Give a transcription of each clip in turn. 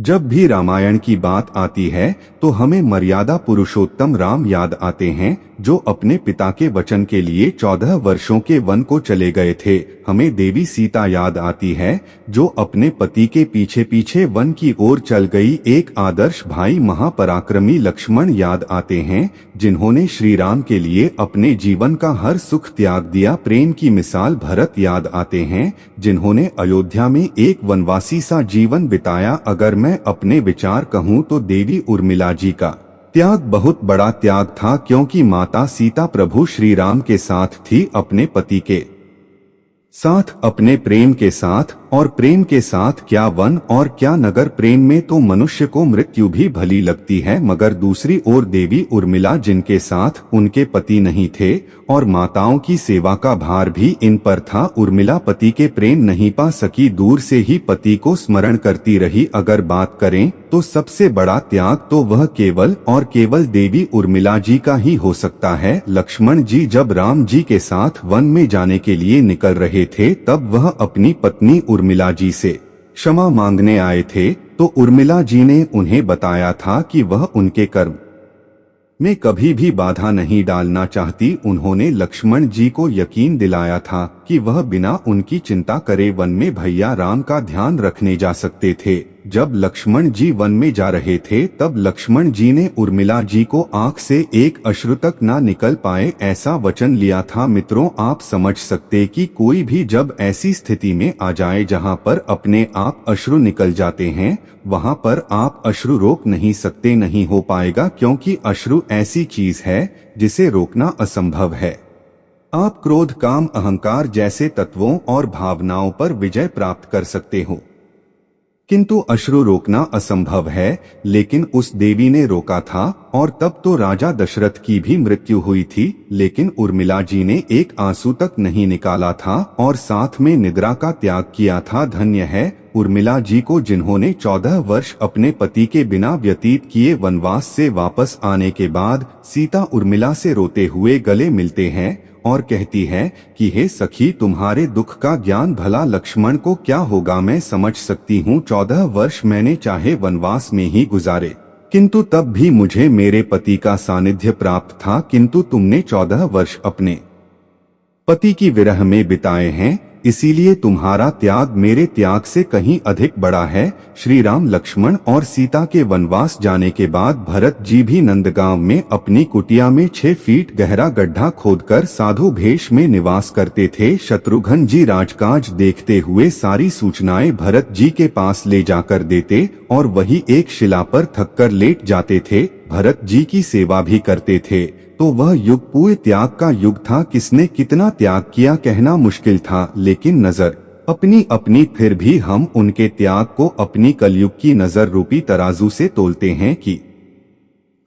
जब भी रामायण की बात आती है तो हमें मर्यादा पुरुषोत्तम राम याद आते हैं, जो अपने पिता के वचन के लिए 14 वर्षों के वन को चले गए थे। हमें देवी सीता याद आती है, जो अपने पति के पीछे पीछे वन की ओर चल गई। एक आदर्श भाई महापराक्रमी लक्ष्मण याद आते हैं, जिन्होंने श्री राम के लिए अपने जीवन का हर सुख त्याग दिया। प्रेम की मिसाल भरत याद आते हैं, जिन्होंने अयोध्या में एक वनवासी सा जीवन बिताया। अगर मैं अपने विचार कहूँ तो देवी उर्मिला जी का त्याग बहुत बड़ा त्याग था, क्योंकि माता सीता प्रभु श्री राम के साथ थी, अपने पति के साथ, अपने प्रेम के साथ। और प्रेम के साथ क्या वन और क्या नगर। प्रेम में तो मनुष्य को मृत्यु भी भली लगती है, मगर दूसरी ओर देवी उर्मिला, जिनके साथ उनके पति नहीं थे और माताओं की सेवा का भार भी इन पर था, उर्मिला पति के प्रेम नहीं पा सकी, दूर से ही पति को स्मरण करती रही। अगर बात करें तो सबसे बड़ा त्याग तो वह केवल और केवल देवी उर्मिला जी का ही हो सकता है। लक्ष्मण जी जब राम जी के साथ वन में जाने के लिए निकल रहे थे, तब वह अपनी पत्नी उर्मिला जी से क्षमा मांगने आए थे, तो उर्मिला जी ने उन्हें बताया था कि वह उनके कर्म में कभी भी बाधा नहीं डालना चाहती। उन्होंने लक्ष्मण जी को यकीन दिलाया था कि वह बिना उनकी चिंता करे वन में भैया राम का ध्यान रखने जा सकते थे। जब लक्ष्मण जी वन में जा रहे थे, तब लक्ष्मण जी ने उर्मिला जी को आंख से एक अश्रु तक ना निकल पाए ऐसा वचन लिया था। मित्रों, आप समझ सकते कि कोई भी जब ऐसी स्थिति में आ जाए जहां पर अपने आप अश्रु निकल जाते हैं, वहां पर आप अश्रु रोक नहीं सकते, नहीं हो पाएगा, क्योंकि अश्रु ऐसी चीज है जिसे रोकना असंभव है। आप क्रोध, काम, अहंकार जैसे तत्वों और भावनाओं पर विजय प्राप्त कर सकते हो, किंतु अश्रु रोकना असंभव है। लेकिन उस देवी ने रोका था, और तब तो राजा दशरथ की भी मृत्यु हुई थी, लेकिन उर्मिला जी ने एक आंसू तक नहीं निकाला था और साथ में निद्रा का त्याग किया था। धन्य है उर्मिला जी को, जिन्होंने 14 वर्ष अपने पति के बिना व्यतीत किए। वनवास से वापस आने के बाद सीता उर्मिला से रोते हुए गले मिलते हैं और कहती है कि हे सखी, तुम्हारे दुख का ज्ञान भला लक्ष्मण को क्या होगा। मैं समझ सकती हूँ, 14 वर्ष मैंने चाहे वनवास में ही गुजारे, किंतु तब भी मुझे मेरे पति का सानिध्य प्राप्त था, किंतु तुमने 14 वर्ष अपने पति की विरह में बिताए हैं, इसीलिए तुम्हारा त्याग मेरे त्याग से कहीं अधिक बड़ा है। श्री राम, लक्ष्मण और सीता के वनवास जाने के बाद भरत जी भी नंदगांव में अपनी कुटिया में 6 फीट गहरा गड्ढा खोदकर साधु भेष में निवास करते थे। शत्रुघ्न जी राजकाज देखते हुए सारी सूचनाएं भरत जी के पास ले जाकर देते और वही एक शिला पर थककर लेट जाते थे। भरत जी की सेवा भी करते थे। तो वह युग पूरे त्याग का युग था। किसने कितना त्याग किया कहना मुश्किल था, लेकिन नजर अपनी अपनी, फिर भी हम उनके त्याग को अपनी कलयुग की नजर रूपी तराजू से तोलते हैं कि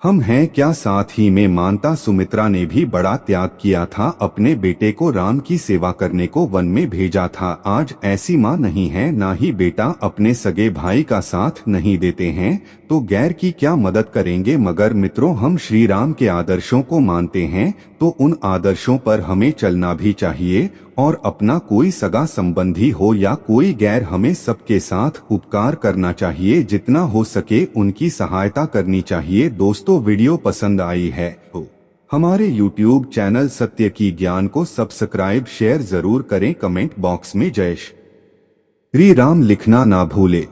हम हैं क्या। साथ ही में माता सुमित्रा ने भी बड़ा त्याग किया था, अपने बेटे को राम की सेवा करने को वन में भेजा था। आज ऐसी माँ नहीं है, ना ही बेटा अपने सगे भाई का साथ नहीं देते हैं, तो गैर की क्या मदद करेंगे। मगर मित्रों, हम श्री राम के आदर्शों को मानते हैं, तो उन आदर्शों पर हमें चलना भी चाहिए, और अपना कोई सगा संबंधी हो या कोई गैर, हमें सबके साथ उपकार करना चाहिए, जितना हो सके उनकी सहायता करनी चाहिए। दोस्तों, वीडियो पसंद आई है तो हमारे YouTube चैनल सत्य की ज्ञान को सब्सक्राइब, शेयर जरूर करें। कमेंट बॉक्स में जय श्री राम लिखना ना भूले।